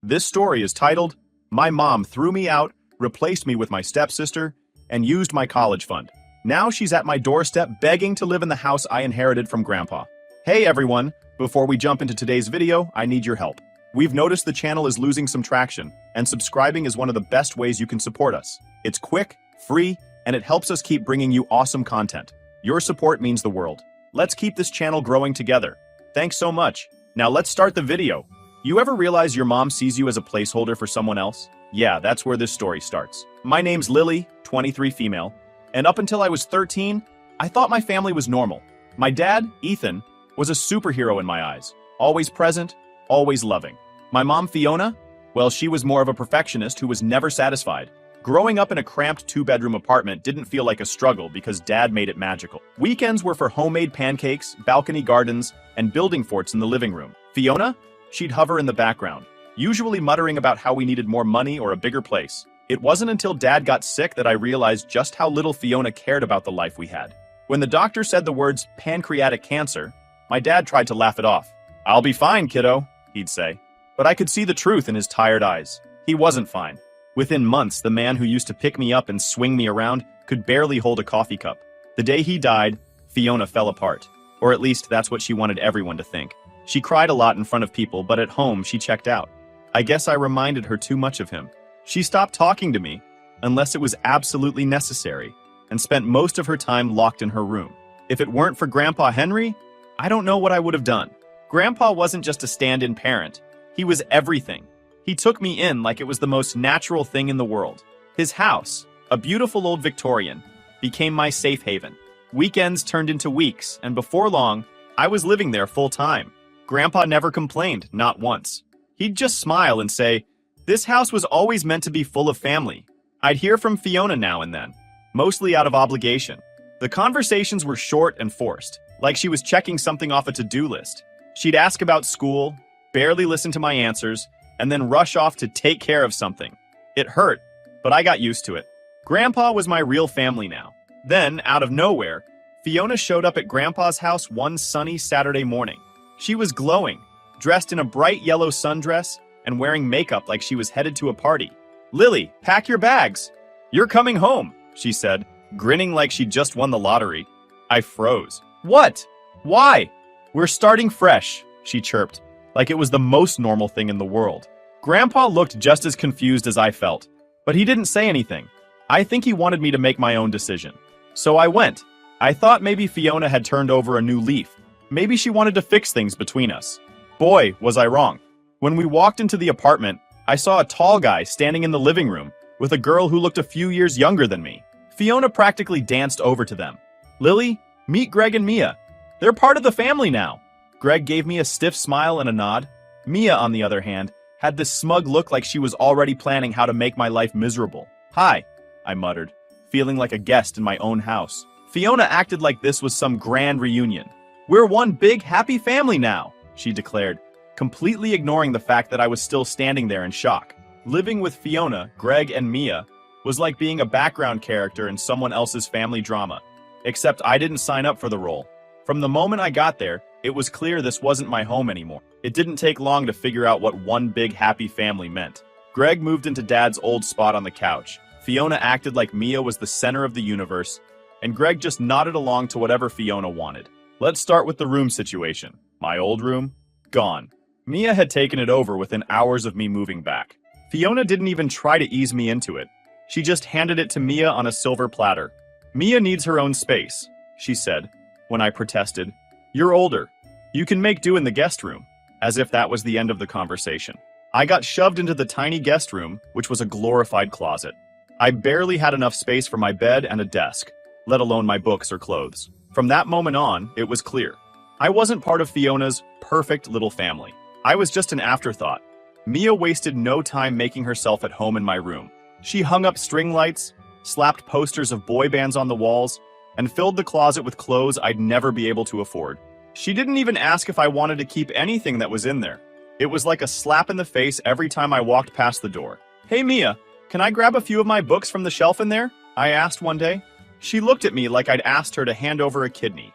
This story is titled, My Mom Threw Me Out, Replaced Me with My Stepsister, and Used My College Fund. Now she's at my doorstep begging to live in the house I inherited from Grandpa. Hey everyone, before we jump into today's video, I need your help. We've noticed the channel is losing some traction, and subscribing is one of the best ways you can support us. It's quick, free, and it helps us keep bringing you awesome content. Your support means the world. Let's keep this channel growing together. Thanks so much. Now let's start the video. You ever realize your mom sees you as a placeholder for someone else? Yeah, that's where this story starts. My name's Lily, 23 female, and up until I was 13, I thought my family was normal. My dad, Ethan, was a superhero in my eyes. Always present, always loving. My mom, Fiona, well, she was more of a perfectionist who was never satisfied. Growing up in a cramped two-bedroom apartment didn't feel like a struggle because Dad made it magical. Weekends were for homemade pancakes, balcony gardens, and building forts in the living room. Fiona? She'd hover in the background, usually muttering about how we needed more money or a bigger place. It wasn't until Dad got sick that I realized just how little Fiona cared about the life we had. When the doctor said the words pancreatic cancer, my dad tried to laugh it off. "I'll be fine, kiddo," he'd say. But I could see the truth in his tired eyes. He wasn't fine. Within months, the man who used to pick me up and swing me around could barely hold a coffee cup. The day he died, Fiona fell apart. Or at least that's what she wanted everyone to think. She cried a lot in front of people, but at home she checked out. I guess I reminded her too much of him. She stopped talking to me, unless it was absolutely necessary, and spent most of her time locked in her room. If it weren't for Grandpa Henry, I don't know what I would have done. Grandpa wasn't just a stand-in parent. He was everything. He took me in like it was the most natural thing in the world. His house, a beautiful old Victorian, became my safe haven. Weekends turned into weeks, and before long, I was living there full-time. Grandpa never complained, not once. He'd just smile and say, "This house was always meant to be full of family." I'd hear from Fiona now and then, mostly out of obligation. The conversations were short and forced, like she was checking something off a to-do list. She'd ask about school, barely listen to my answers, and then rush off to take care of something. It hurt, but I got used to it. Grandpa was my real family now. Then, out of nowhere, Fiona showed up at Grandpa's house one sunny Saturday morning. She was glowing, dressed in a bright yellow sundress, and wearing makeup like she was headed to a party. "Lily, pack your bags. You're coming home," she said, grinning like she'd just won the lottery. I froze. "What? Why?" "We're starting fresh," she chirped, like it was the most normal thing in the world. Grandpa looked just as confused as I felt, but he didn't say anything. I think he wanted me to make my own decision. So I went. I thought maybe Fiona had turned over a new leaf. Maybe she wanted to fix things between us. Boy, was I wrong. When we walked into the apartment, I saw a tall guy standing in the living room with a girl who looked a few years younger than me. Fiona practically danced over to them. "Lily, meet Greg and Mia. They're part of the family now." Greg gave me a stiff smile and a nod. Mia, on the other hand, had this smug look like she was already planning how to make my life miserable. "Hi," I muttered, feeling like a guest in my own house. Fiona acted like this was some grand reunion. "We're one big happy family now," she declared, completely ignoring the fact that I was still standing there in shock. Living with Fiona, Greg, and Mia was like being a background character in someone else's family drama. Except I didn't sign up for the role. From the moment I got there, it was clear this wasn't my home anymore. It didn't take long to figure out what one big happy family meant. Greg moved into Dad's old spot on the couch. Fiona acted like Mia was the center of the universe, and Greg just nodded along to whatever Fiona wanted. Let's start with the room situation. My old room? Gone. Mia had taken it over within hours of me moving back. Fiona didn't even try to ease me into it. She just handed it to Mia on a silver platter. "Mia needs her own space," she said, when I protested. "You're older. You can make do in the guest room," as if that was the end of the conversation. I got shoved into the tiny guest room, which was a glorified closet. I barely had enough space for my bed and a desk, let alone my books or clothes. From that moment on, it was clear. I wasn't part of Fiona's perfect little family. I was just an afterthought. Mia wasted no time making herself at home in my room. She hung up string lights, slapped posters of boy bands on the walls, and filled the closet with clothes I'd never be able to afford. She didn't even ask if I wanted to keep anything that was in there. It was like a slap in the face every time I walked past the door. "Hey Mia, can I grab a few of my books from the shelf in there?" I asked one day. She looked at me like I'd asked her to hand over a kidney.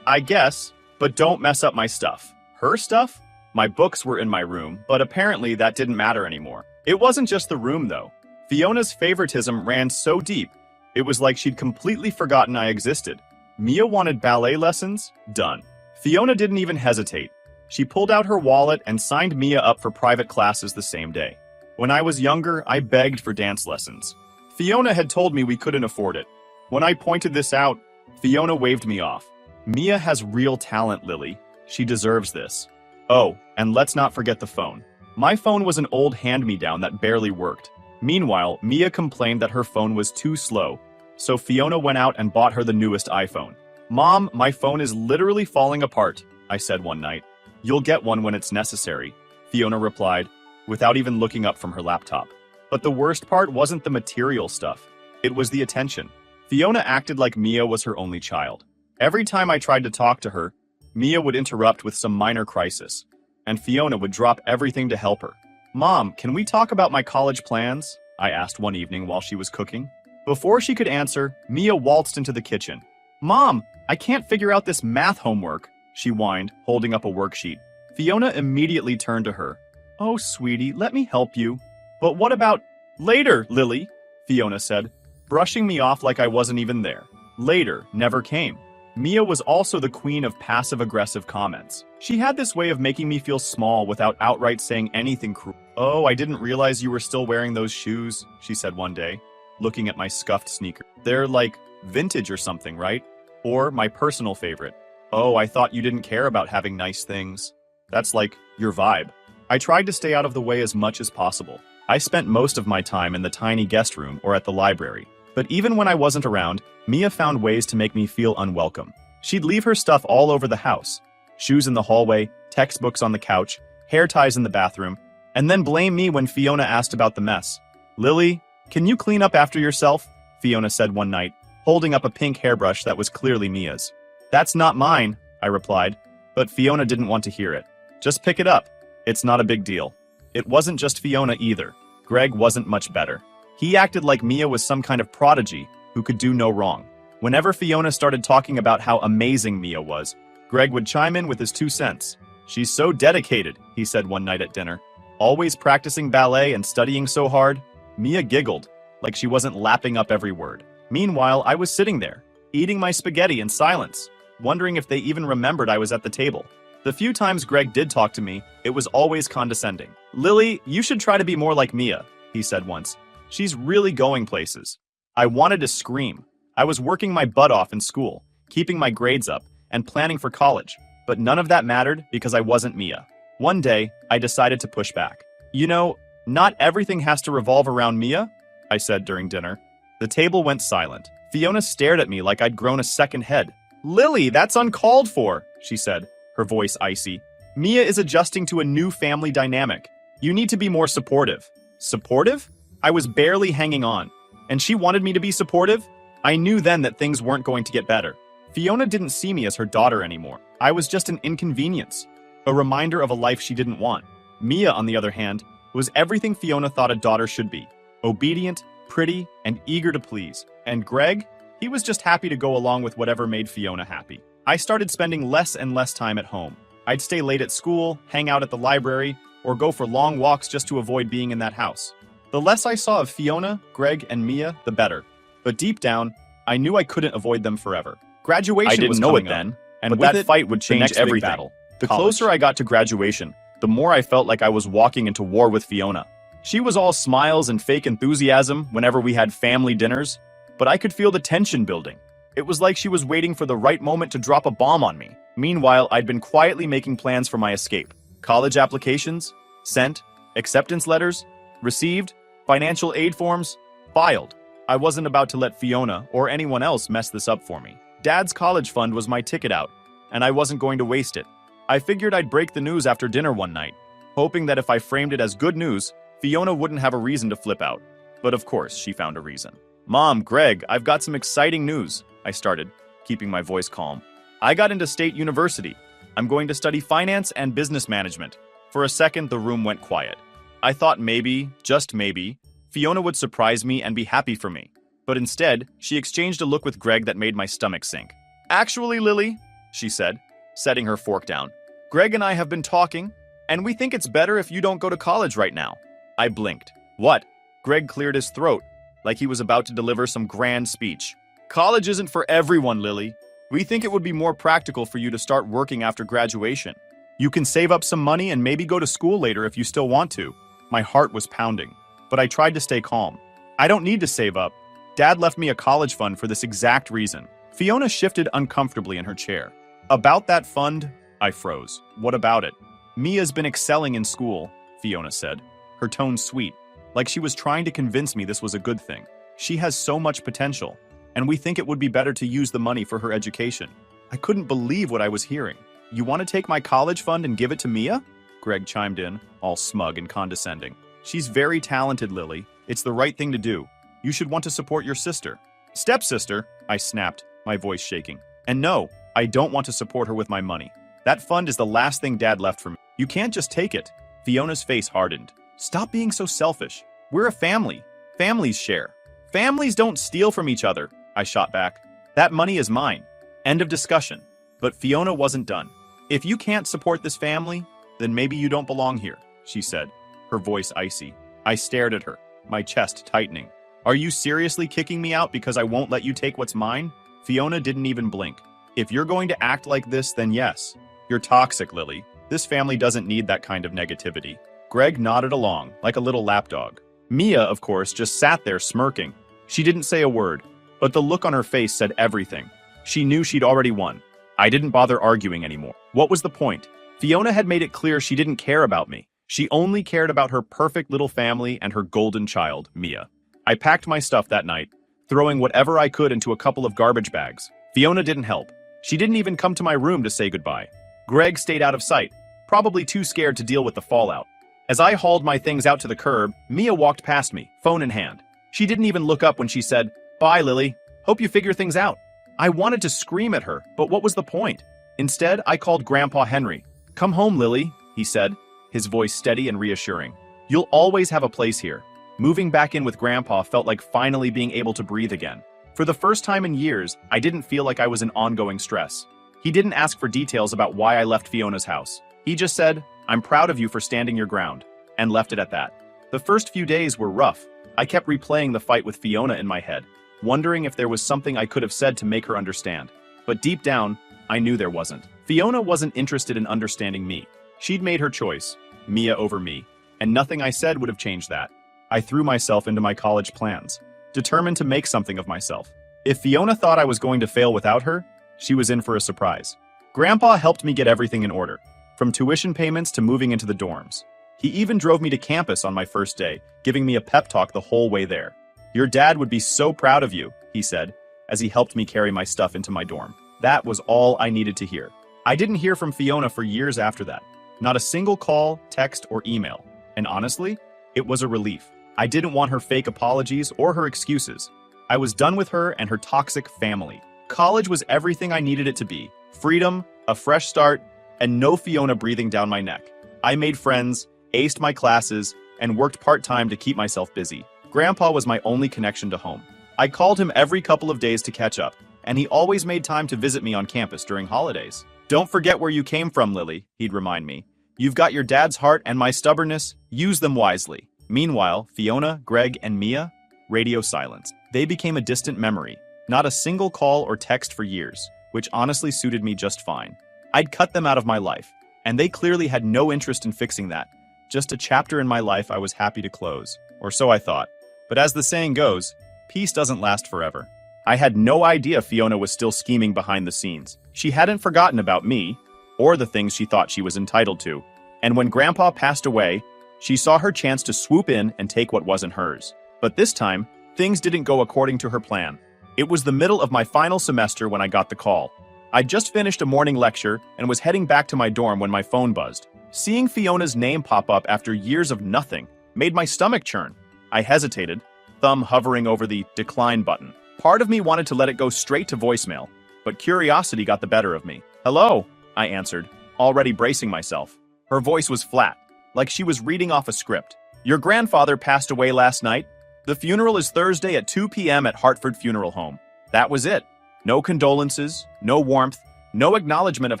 I guess, but don't mess up my stuff." "Her stuff?" My books were in my room, but apparently that didn't matter anymore. It wasn't just the room, though. Fiona's favoritism ran so deep, it was like she'd completely forgotten I existed. Mia wanted ballet lessons? Done. Fiona didn't even hesitate. She pulled out her wallet and signed Mia up for private classes the same day. When I was younger, I begged for dance lessons. Fiona had told me we couldn't afford it. When I pointed this out, Fiona waved me off. Mia has real talent, Lily. She deserves this. Oh, and let's not forget the phone. My phone was an old hand-me-down that barely worked. Meanwhile, Mia complained that her phone was too slow, so Fiona went out and bought her the newest iPhone. Mom, my phone is literally falling apart, I said one night. You'll get one when it's necessary, Fiona replied, without even looking up from her laptop. But the worst part wasn't the material stuff. It was the attention. Fiona acted like Mia was her only child. Every time I tried to talk to her, Mia would interrupt with some minor crisis, and Fiona would drop everything to help her. Mom, can we talk about my college plans? I asked one evening while she was cooking. Before she could answer, Mia waltzed into the kitchen. Mom, I can't figure out this math homework, she whined, holding up a worksheet. Fiona immediately turned to her. Oh, sweetie, let me help you. But what about later, Lily? Fiona said, brushing me off like I wasn't even there. Later never came. Mia was also the queen of passive-aggressive comments. She had this way of making me feel small without outright saying anything cruel. Oh, I didn't realize you were still wearing those shoes, she said one day, looking at my scuffed sneaker. They're like vintage or something, right? Or my personal favorite. Oh, I thought you didn't care about having nice things. That's like your vibe. I tried to stay out of the way as much as possible. I spent most of my time in the tiny guest room or at the library. But even when I wasn't around, Mia found ways to make me feel unwelcome. She'd leave her stuff all over the house. Shoes in the hallway, textbooks on the couch, hair ties in the bathroom, and then blame me when Fiona asked about the mess. Lily, can you clean up after yourself? Fiona said one night, holding up a pink hairbrush that was clearly Mia's. That's not mine, I replied, but Fiona didn't want to hear it. Just pick it up. It's not a big deal. It wasn't just Fiona either. Greg wasn't much better. He acted like Mia was some kind of prodigy who could do no wrong. Whenever Fiona started talking about how amazing Mia was, Greg would chime in with his 2 cents. She's so dedicated, he said one night at dinner. Always practicing ballet and studying so hard. Mia giggled, like she wasn't lapping up every word. Meanwhile, I was sitting there, eating my spaghetti in silence, wondering if they even remembered I was at the table. The few times Greg did talk to me, it was always condescending. Lily, you should try to be more like Mia, he said once. She's really going places. I wanted to scream. I was working my butt off in school, keeping my grades up, and planning for college. But none of that mattered because I wasn't Mia. One day, I decided to push back. You know, not everything has to revolve around Mia, I said during dinner. The table went silent. Fiona stared at me like I'd grown a second head. Lily, that's uncalled for, she said, her voice icy. Mia is adjusting to a new family dynamic. You need to be more supportive. Supportive? I was barely hanging on. And she wanted me to be supportive? I knew then that things weren't going to get better. Fiona didn't see me as her daughter anymore. I was just an inconvenience, a reminder of a life she didn't want. Mia, on the other hand, was everything Fiona thought a daughter should be. Obedient, pretty, and eager to please. And Greg? He was just happy to go along with whatever made Fiona happy. I started spending less and less time at home. I'd stay late at school, hang out at the library, or go for long walks just to avoid being in that house. The less I saw of Fiona, Greg, and Mia, the better. But deep down, I knew I couldn't avoid them forever. Graduation was coming up, and with that fight would change everything. The closer I got to graduation, the more I felt like I was walking into war with Fiona. She was all smiles and fake enthusiasm whenever we had family dinners, but I could feel the tension building. It was like she was waiting for the right moment to drop a bomb on me. Meanwhile, I'd been quietly making plans for my escape. College applications, sent, acceptance letters, received, financial aid forms, filed. I wasn't about to let Fiona or anyone else mess this up for me. Dad's college fund was my ticket out, and I wasn't going to waste it. I figured I'd break the news after dinner one night, hoping that if I framed it as good news, Fiona wouldn't have a reason to flip out. But of course, she found a reason. Mom, Greg, I've got some exciting news, I started, keeping my voice calm. I got into State University. I'm going to study finance and business management. For a second, the room went quiet. I thought maybe, just maybe, Fiona would surprise me and be happy for me. But instead, she exchanged a look with Greg that made my stomach sink. Actually, Lily, she said, setting her fork down, Greg and I have been talking, And we think it's better if you don't go to college right now. I blinked. What? Greg cleared his throat, like he was about to deliver some grand speech. College isn't for everyone, Lily. We think it would be more practical for you to start working after graduation. You can save up some money and maybe go to school later if you still want to. My heart was pounding, but I tried to stay calm. I don't need to save up. Dad left me a college fund for this exact reason. Fiona shifted uncomfortably in her chair. About that fund? I froze. What about it? Mia's been excelling in school, Fiona said, her tone sweet, like she was trying to convince me this was a good thing. She has so much potential, and we think it would be better to use the money for her education. I couldn't believe what I was hearing. You want to take my college fund and give it to Mia? Greg chimed in, all smug and condescending. She's very talented, Lily. It's the right thing to do. You should want to support your sister. Stepsister, I snapped, my voice shaking. And no, I don't want to support her with my money. That fund is the last thing Dad left for me. You can't just take it. Fiona's face hardened. Stop being so selfish. We're a family. Families share. Families don't steal from each other, I shot back. That money is mine. End of discussion. But Fiona wasn't done. If you can't support this family, then maybe you don't belong here, she said, her voice icy. I stared at her, my chest tightening. Are you seriously kicking me out because I won't let you take what's mine? Fiona didn't even blink. If you're going to act like this, then yes. You're toxic, Lily. This family doesn't need that kind of negativity. Greg nodded along, like a little lapdog. Mia, of course, just sat there smirking. She didn't say a word, but the look on her face said everything. She knew she'd already won. I didn't bother arguing anymore. What was the point? Fiona had made it clear she didn't care about me. She only cared about her perfect little family and her golden child, Mia. I packed my stuff that night, throwing whatever I could into a couple of garbage bags. Fiona didn't help. She didn't even come to my room to say goodbye. Greg stayed out of sight, probably too scared to deal with the fallout. As I hauled my things out to the curb, Mia walked past me, phone in hand. She didn't even look up when she said, "Bye, Lily. Hope you figure things out." I wanted to scream at her, but what was the point? Instead, I called Grandpa Henry. "Come home, Lily," he said, his voice steady and reassuring. "You'll always have a place here." Moving back in with Grandpa felt like finally being able to breathe again. For the first time in years, I didn't feel like I was in ongoing stress. He didn't ask for details about why I left Fiona's house. He just said, "I'm proud of you for standing your ground," and left it at that. The first few days were rough. I kept replaying the fight with Fiona in my head, wondering if there was something I could have said to make her understand. But deep down, I knew there wasn't. Fiona wasn't interested in understanding me. She'd made her choice, Mia over me, and nothing I said would have changed that. I threw myself into my college plans, determined to make something of myself. If Fiona thought I was going to fail without her, she was in for a surprise. Grandpa helped me get everything in order, from tuition payments to moving into the dorms. He even drove me to campus on my first day, giving me a pep talk the whole way there. "Your dad would be so proud of you," he said, as he helped me carry my stuff into my dorm. That was all I needed to hear. I didn't hear from Fiona for years after that. Not a single call, text, or email. And honestly, it was a relief. I didn't want her fake apologies or her excuses. I was done with her and her toxic family. College was everything I needed it to be. Freedom, a fresh start, and no Fiona breathing down my neck. I made friends, aced my classes, and worked part-time to keep myself busy. Grandpa was my only connection to home. I called him every couple of days to catch up, and he always made time to visit me on campus during holidays. "Don't forget where you came from, Lily," he'd remind me. "You've got your dad's heart and my stubbornness. Use them wisely." Meanwhile, Fiona, Greg, and Mia, radio silence. They became a distant memory. Not a single call or text for years, which honestly suited me just fine. I'd cut them out of my life, and they clearly had no interest in fixing that. Just a chapter in my life I was happy to close, or so I thought. But as the saying goes, peace doesn't last forever. I had no idea Fiona was still scheming behind the scenes. She hadn't forgotten about me, or the things she thought she was entitled to. And when Grandpa passed away, she saw her chance to swoop in and take what wasn't hers. But this time, things didn't go according to her plan. It was the middle of my final semester when I got the call. I'd just finished a morning lecture and was heading back to my dorm when my phone buzzed. Seeing Fiona's name pop up after years of nothing made my stomach churn. I hesitated, thumb hovering over the decline button. Part of me wanted to let it go straight to voicemail, but curiosity got the better of me. "Hello," I answered, already bracing myself. Her voice was flat, like she was reading off a script. "Your grandfather passed away last night. The funeral is Thursday at 2 p.m. at Hartford Funeral Home." That was it. No condolences, no warmth, No acknowledgement of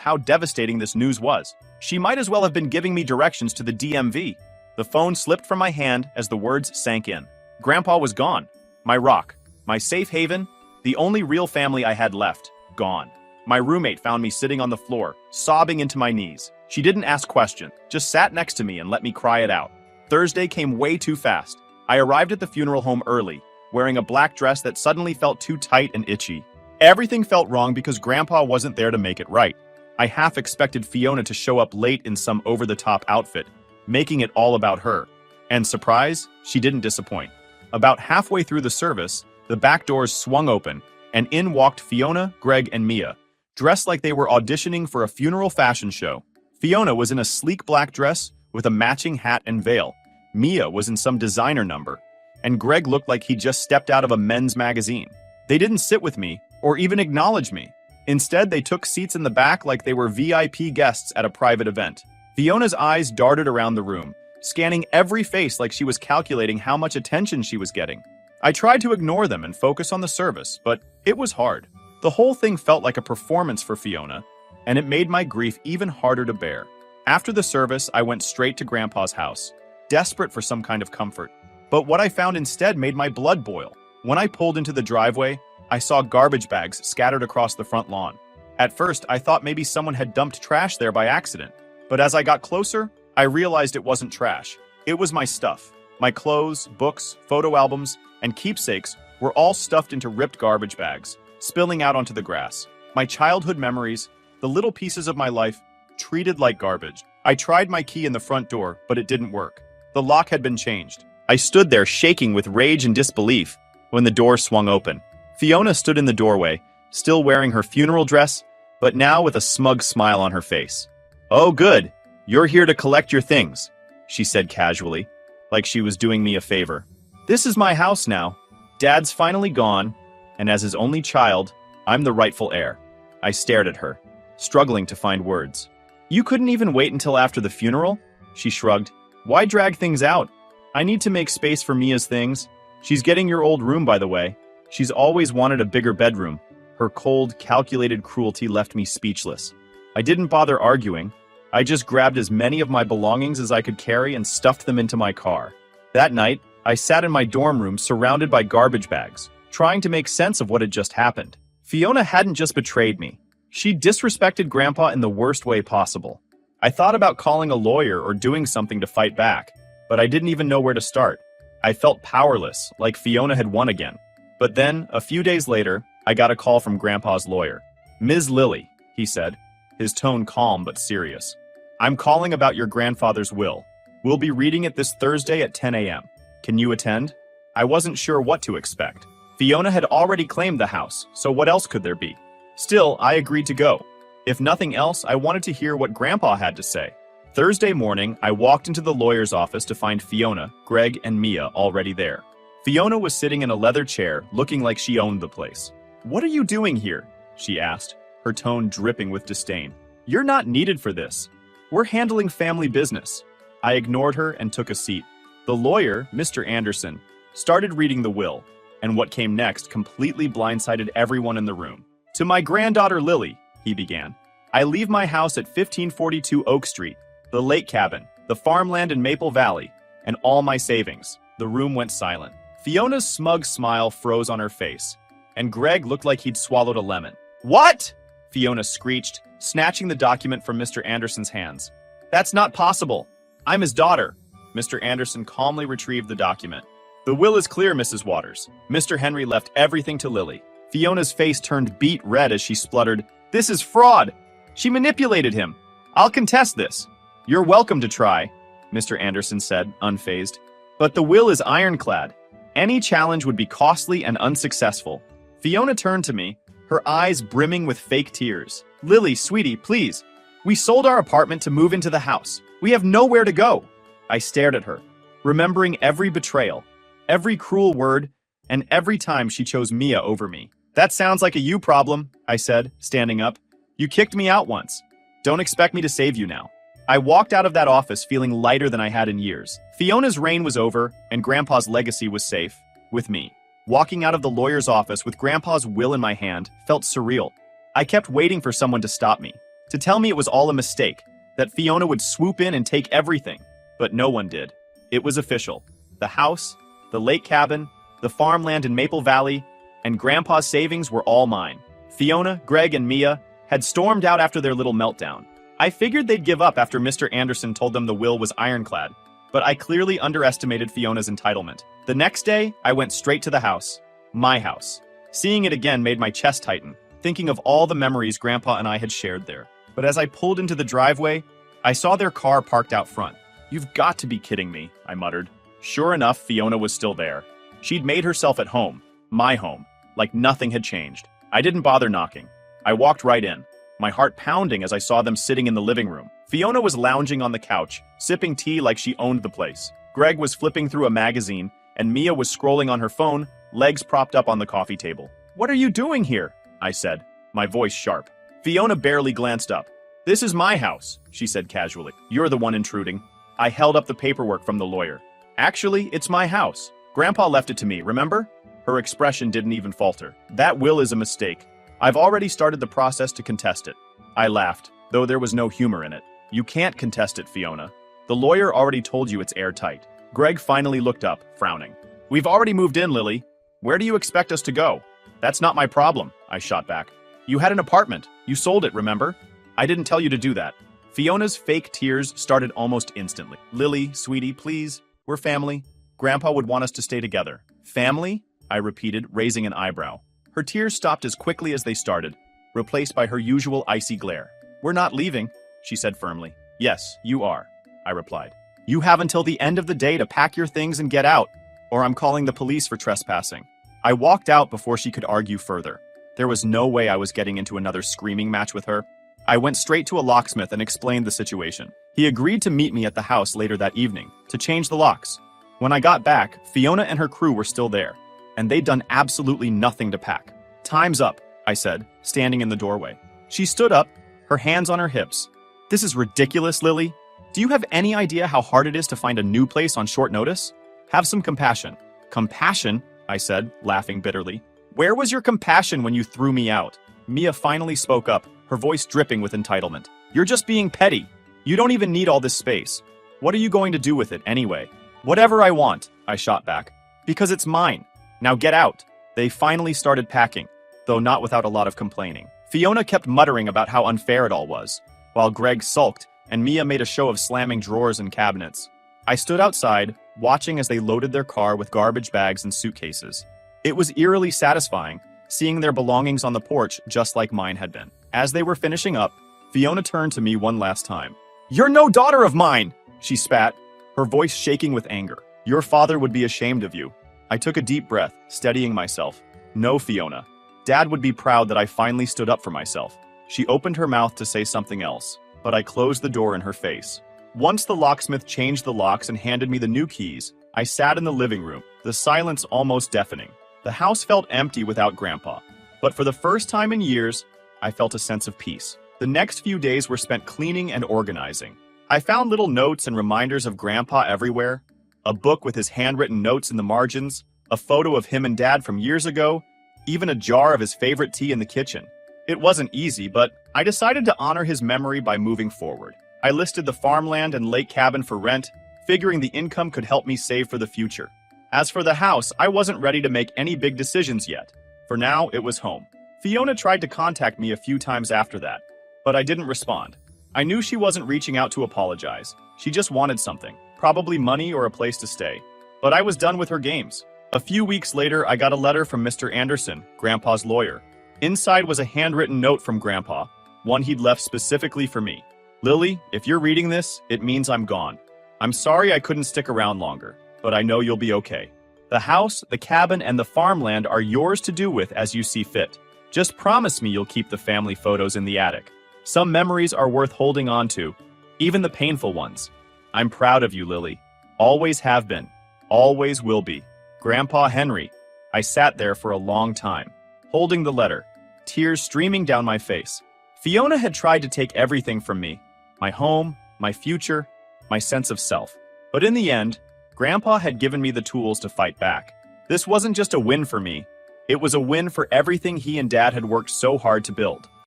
how devastating this news was. She might as well have been giving me directions to the DMV. The phone slipped from my hand as the words sank in. Grandpa was gone. My rock, my safe haven, the only real family I had left, gone. My roommate found me sitting on the floor, sobbing into my knees. She didn't ask questions, just sat next to me and let me cry it out. Thursday came way too fast. I arrived at the funeral home early, wearing a black dress that suddenly felt too tight and itchy. Everything felt wrong because Grandpa wasn't there to make it right. I half expected Fiona to show up late in some over-the-top outfit, making it all about her. And surprise, she didn't disappoint. About halfway through the service, the back doors swung open, and in walked Fiona, Greg, and Mia, dressed like they were auditioning for a funeral fashion show. Fiona was in a sleek black dress with a matching hat and veil. Mia was in some designer number, and Greg looked like he just stepped out of a men's magazine. They didn't sit with me or even acknowledge me. Instead, they took seats in the back like they were VIP guests at a private event. Fiona's eyes darted around the room, scanning every face like she was calculating how much attention she was getting. I tried to ignore them and focus on the service, but it was hard. The whole thing felt like a performance for Fiona, and it made my grief even harder to bear. After the service, I went straight to Grandpa's house, desperate for some kind of comfort. But what I found instead made my blood boil. When I pulled into the driveway, I saw garbage bags scattered across the front lawn. At first, I thought maybe someone had dumped trash there by accident. But as I got closer, I realized it wasn't trash. It was my stuff. My clothes, books, photo albums, and keepsakes were all stuffed into ripped garbage bags, spilling out onto the grass. My childhood memories, the little pieces of my life, treated like garbage. I tried my key in the front door, but it didn't work. The lock had been changed. I stood there shaking with rage and disbelief when the door swung open. Fiona stood in the doorway, still wearing her funeral dress, but now with a smug smile on her face. "Oh, good. You're here to collect your things," she said casually, like she was doing me a favor. "This is my house now. Dad's finally gone, and as his only child, I'm the rightful heir." I stared at her, struggling to find words. "You couldn't even wait until after the funeral?" She shrugged. "Why drag things out? I need to make space for Mia's things. She's getting your old room, by the way. She's always wanted a bigger bedroom." Her cold, calculated cruelty left me speechless. I didn't bother arguing. I just grabbed as many of my belongings as I could carry and stuffed them into my car. That night, I sat in my dorm room surrounded by garbage bags, trying to make sense of what had just happened. Fiona hadn't just betrayed me. She disrespected Grandpa in the worst way possible. I thought about calling a lawyer or doing something to fight back, but I didn't even know where to start. I felt powerless, like Fiona had won again. But then, a few days later, I got a call from Grandpa's lawyer. "Ms. Lilly," he said, his tone calm but serious. "I'm calling about your grandfather's will. We'll be reading it this Thursday at 10 a.m. Can you attend?" I wasn't sure what to expect. Fiona had already claimed the house, so what else could there be? Still, I agreed to go. If nothing else, I wanted to hear what Grandpa had to say. Thursday morning, I walked into the lawyer's office to find Fiona, Greg, and Mia already there. Fiona was sitting in a leather chair, looking like she owned the place. "What are you doing here?" she asked, her tone dripping with disdain. "You're not needed for this. We're handling family business." I ignored her and took a seat. The lawyer, Mr. Anderson, started reading the will, and what came next completely blindsided everyone in the room. "To my granddaughter Lily," he began, "I leave my house at 1542 Oak Street, the lake cabin, the farmland in Maple Valley, and all my savings." The room went silent. Fiona's smug smile froze on her face, and Greg looked like he'd swallowed a lemon. "What?" Fiona screeched, snatching the document from Mr. Anderson's hands. "That's not possible. I'm his daughter." Mr. Anderson calmly retrieved the document. "The will is clear, Mrs. Waters. Mr. Henry left everything to Lily." Fiona's face turned beet red as she spluttered, "This is fraud. She manipulated him. I'll contest this." "You're welcome to try," Mr. Anderson said, unfazed. "But the will is ironclad. Any challenge would be costly and unsuccessful." Fiona turned to me, her eyes brimming with fake tears. "Lily, sweetie, please. We sold our apartment to move into the house. We have nowhere to go." I stared at her, remembering every betrayal, every cruel word, and every time she chose Mia over me. "That sounds like a you problem," I said, standing up. "You kicked me out once. Don't expect me to save you now." I walked out of that office feeling lighter than I had in years. Fiona's reign was over, and Grandpa's legacy was safe, with me. Walking out of the lawyer's office with Grandpa's will in my hand felt surreal. I kept waiting for someone to stop me, to tell me it was all a mistake, that Fiona would swoop in and take everything. But no one did. It was official. The house, the lake cabin, the farmland in Maple Valley, and Grandpa's savings were all mine. Fiona, Greg, and Mia had stormed out after their little meltdown. I figured they'd give up after Mr. Anderson told them the will was ironclad, but I clearly underestimated Fiona's entitlement. The next day, I went straight to the house. My house. Seeing it again made my chest tighten, thinking of all the memories Grandpa and I had shared there. But as I pulled into the driveway, I saw their car parked out front. "You've got to be kidding me," I muttered. Sure enough, Fiona was still there. She'd made herself at home, my home, like nothing had changed. I didn't bother knocking. I walked right in, my heart pounding as I saw them sitting in the living room. Fiona was lounging on the couch, sipping tea like she owned the place. Greg was flipping through a magazine, and Mia was scrolling on her phone, legs propped up on the coffee table. "What are you doing here?" I said, my voice sharp. Fiona barely glanced up. "This is my house," she said casually. "You're the one intruding." I held up the paperwork from the lawyer. "Actually, it's my house. Grandpa left it to me, remember?" Her expression didn't even falter. "That will is a mistake. I've already started the process to contest it." I laughed, though there was no humor in it. "You can't contest it, Fiona. The lawyer already told you it's airtight." Greg finally looked up, frowning. "We've already moved in, Lily. Where do you expect us to go?" "That's not my problem," I shot back. "You had an apartment. You sold it, remember? I didn't tell you to do that." Fiona's fake tears started almost instantly. "Lily, sweetie, please. We're family. Grandpa would want us to stay together." "Family?" I repeated, raising an eyebrow. Her tears stopped as quickly as they started, replaced by her usual icy glare. "We're not leaving," she said firmly. "Yes, you are," I replied. "You have until the end of the day to pack your things and get out, or I'm calling the police for trespassing." I walked out before she could argue further. There was no way I was getting into another screaming match with her. I went straight to a locksmith and explained the situation. He agreed to meet me at the house later that evening, to change the locks. When I got back, Fiona and her crew were still there, and they'd done absolutely nothing to pack. "Time's up," I said, standing in the doorway. She stood up, her hands on her hips. "This is ridiculous, Lily. Do you have any idea how hard it is to find a new place on short notice? Have some compassion." "Compassion?" I said, laughing bitterly. "Where was your compassion when you threw me out?" Mia finally spoke up, her voice dripping with entitlement. "You're just being petty. You don't even need all this space. What are you going to do with it, anyway?" "Whatever I want," I shot back. "Because it's mine. Now get out." They finally started packing, though not without a lot of complaining. Fiona kept muttering about how unfair it all was, while Greg sulked and Mia made a show of slamming drawers and cabinets. I stood outside, watching as they loaded their car with garbage bags and suitcases. It was eerily satisfying, seeing their belongings on the porch just like mine had been. As they were finishing up, Fiona turned to me one last time. "You're no daughter of mine!" she spat, her voice shaking with anger. "Your father would be ashamed of you." I took a deep breath, steadying myself. "No, Fiona. Dad would be proud that I finally stood up for myself." She opened her mouth to say something else, but I closed the door in her face. Once the locksmith changed the locks and handed me the new keys, I sat in the living room, the silence almost deafening. The house felt empty without Grandpa, but for the first time in years, I felt a sense of peace. The next few days were spent cleaning and organizing. I found little notes and reminders of Grandpa everywhere, a book with his handwritten notes in the margins, a photo of him and Dad from years ago, even a jar of his favorite tea in the kitchen. It wasn't easy, but I decided to honor his memory by moving forward. I listed the farmland and lake cabin for rent, figuring the income could help me save for the future. As for the house, I wasn't ready to make any big decisions yet. For now, it was home. Fiona tried to contact me a few times after that, but I didn't respond. I knew she wasn't reaching out to apologize. She just wanted something, probably money or a place to stay. But I was done with her games. A few weeks later, I got a letter from Mr. Anderson, Grandpa's lawyer. Inside was a handwritten note from Grandpa, one he'd left specifically for me. "Lily, if you're reading this, it means I'm gone. I'm sorry I couldn't stick around longer, but I know you'll be okay. The house, the cabin, and the farmland are yours to do with as you see fit. Just promise me you'll keep the family photos in the attic. Some memories are worth holding on to, even the painful ones. I'm proud of you, Lily. Always have been. Always will be. Grandpa Henry." I sat there for a long time, holding the letter, tears streaming down my face. Fiona had tried to take everything from me, my home, my future, my sense of self. But in the end, Grandpa had given me the tools to fight back. This wasn't just a win for me, it was a win for everything he and Dad had worked so hard to build.